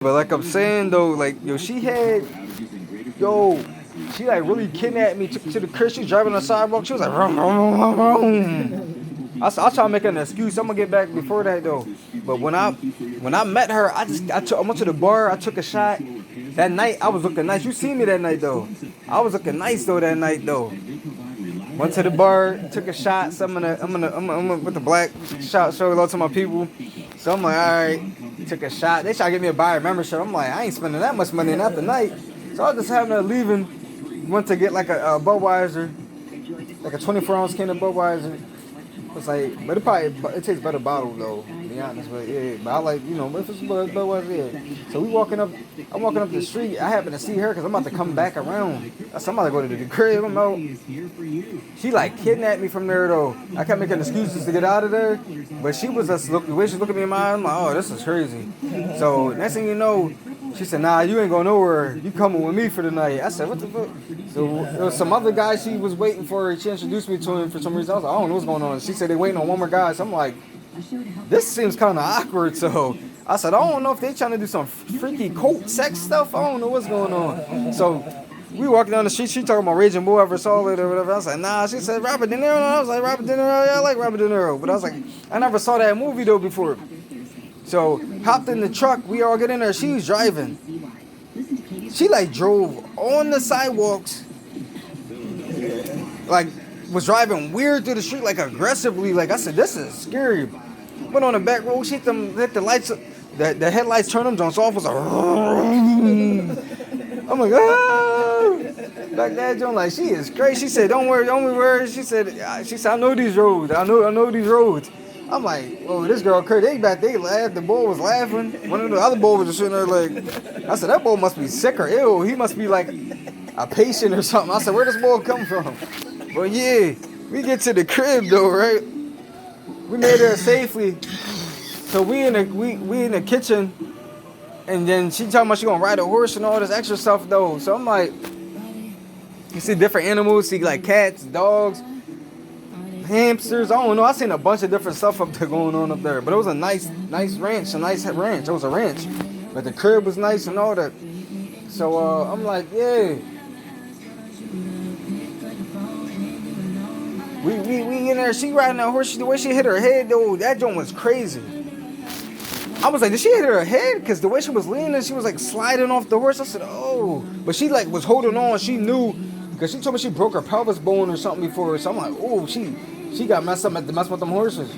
But like I'm saying though, like yo, yo, she like really kidnapped me, took me to the crib. She was driving on the sidewalk. She was like, rum, rum, rum, rum. I try to make an excuse. I'm gonna get back before that though. But when I met her, I went to the bar. I took a shot. That night I was looking nice. You see me that night though. I was looking nice though that night though. Went to the bar, took a shot. So I'm gonna with the black shot, show love to my people. So I'm like, all right, took a shot. They try to get me a buyer membership. I'm like, I ain't spending that much money in that the night. So I was just having her leaving. Went to get like a Budweiser, like a 24-ounce can of Budweiser. It's like, but it tastes better bottled though. To be honest, but yeah, but I like if it's Budweiser, yeah. So I'm walking up the street. I happen to see her because I'm about to come back around. I'm about to go to the crib. I'm out. She like kidnapped me from there though. I kept making excuses to get out of there, but she was just the way she looked at me in my eyes. I'm like, oh, this is crazy. So next thing you know, she said, nah, you ain't going nowhere. You coming with me for the night. I said, what the fuck? So there was some other guy she was waiting for. She introduced me to him for some reason. I was like, I don't know what's going on. She said they waiting on one more guy. So I'm like, this seems kind of awkward. So I said, I don't know if they trying to do some freaky cult sex stuff. I don't know what's going on. So we walking down the street. She talking about Raging Bull, ever saw it or whatever. I was like, nah. She said Robert De Niro. I was like, Robert De Niro. Yeah, I like Robert De Niro. But I was like, I never saw that movie though before. So hopped in the truck. We all get in there. She was driving. She like drove on the sidewalks, like was driving weird through the street, like aggressively. Like I said, this is scary. Went on the back road. She hit the lights. The headlights turned them Jones off. Was like, I'm like, ah. Back that Joan, like she is crazy. She said, don't worry. She said, I know these roads. I know these roads. I'm like, whoa, this girl crazy. They laughed. The boy was laughing. One of the other boys was just sitting there like, I said, that boy must be sick or ill. He must be like a patient or something. I said, where this boy come from? But yeah, we get to the crib though, right? We made it there safely. So we in the kitchen, and then she talking about she gonna ride a horse and all this extra stuff though. So I'm like, you see different animals, see like cats, dogs, hamsters. I don't know. I seen a bunch of different stuff up there going on up there. But it was a nice ranch, a nice ranch. It was a ranch, but the crib was nice and all that. So I'm like, yeah. We in there. She riding that horse. The way she hit her head though, that joint was crazy. I was like, did she hit her head? Because the way she was leaning, she was like sliding off the horse. I said, oh. But she like was holding on. She knew, because she told me she broke her pelvis bone or something before. So I'm like, oh, she got messed up at the mess with them horses.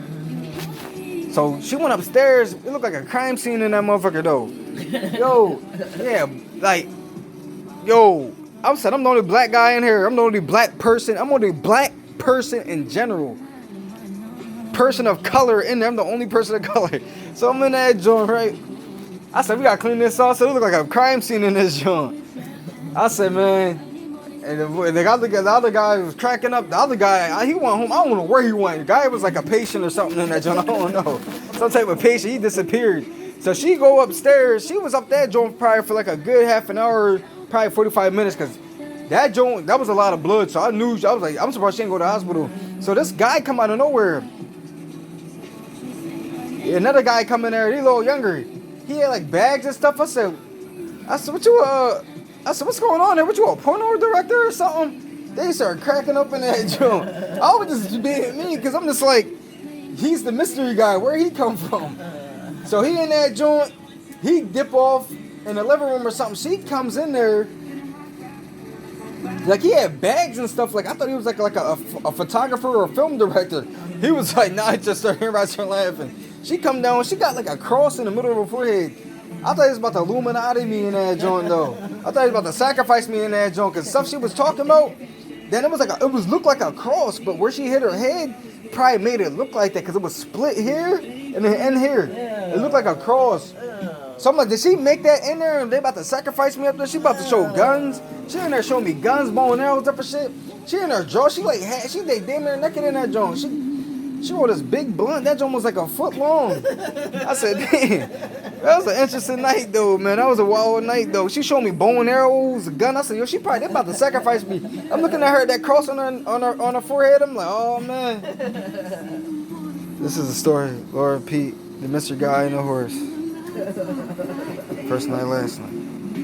So she went upstairs. It looked like a crime scene in that motherfucker though. Yo, yeah, like, yo, I said, I'm the only black guy in here. I'm the only black person. I'm the only black person in general. Person of color in there. I'm the only person of color. So I'm in that joint, right? I said, we gotta clean this off. So it look like a crime scene in this joint. I said, man. And the other guy was cracking up. The other guy, he went home. I don't know where he went. The guy was like a patient or something in that joint. I don't know. Some type of patient. He disappeared. So she go upstairs. She was up that joint probably for like a good half an hour, probably 45 minutes, because that joint, that was a lot of blood. So I was like, I'm surprised she didn't go to the hospital. So this guy come out of nowhere. Another guy come in there, he a little younger. He had like bags and stuff. I said, what's going on there? What you, a porno director or something? They started cracking up in that joint. I was just being mean because I'm just like, he's the mystery guy. Where he come from? So he in that joint. He dip off in the living room or something. She comes in there. Like he had bags and stuff. Like I thought he was like a photographer or a film director. He was like, nah, I just started hearing about her laughing. She come down, she got like a cross in the middle of her forehead. I thought he was about to Illuminati me in that joint though. I thought he was about to sacrifice me in that joint, because stuff she was talking about, then it looked like a cross, but where she hit her head probably made it look like that, because it was split here and then end here. It looked like a cross. So I'm like, did she make that in there and they about to sacrifice me up there? She about to show guns. She in there showing me guns, bow and arrows, different shit. She in her jaw, she damn near naked in that joint. She wore this big blunt. That joint was like a foot long. I said, damn, that was an interesting night though, man. That was a wild night though. She showed me bow and arrows, a gun. I said, yo, they about to sacrifice me. I'm looking at her, that cross on her forehead. I'm like, oh man. This is the story, Laura Pete, the Mr. Guy and the Horse. First night, last night.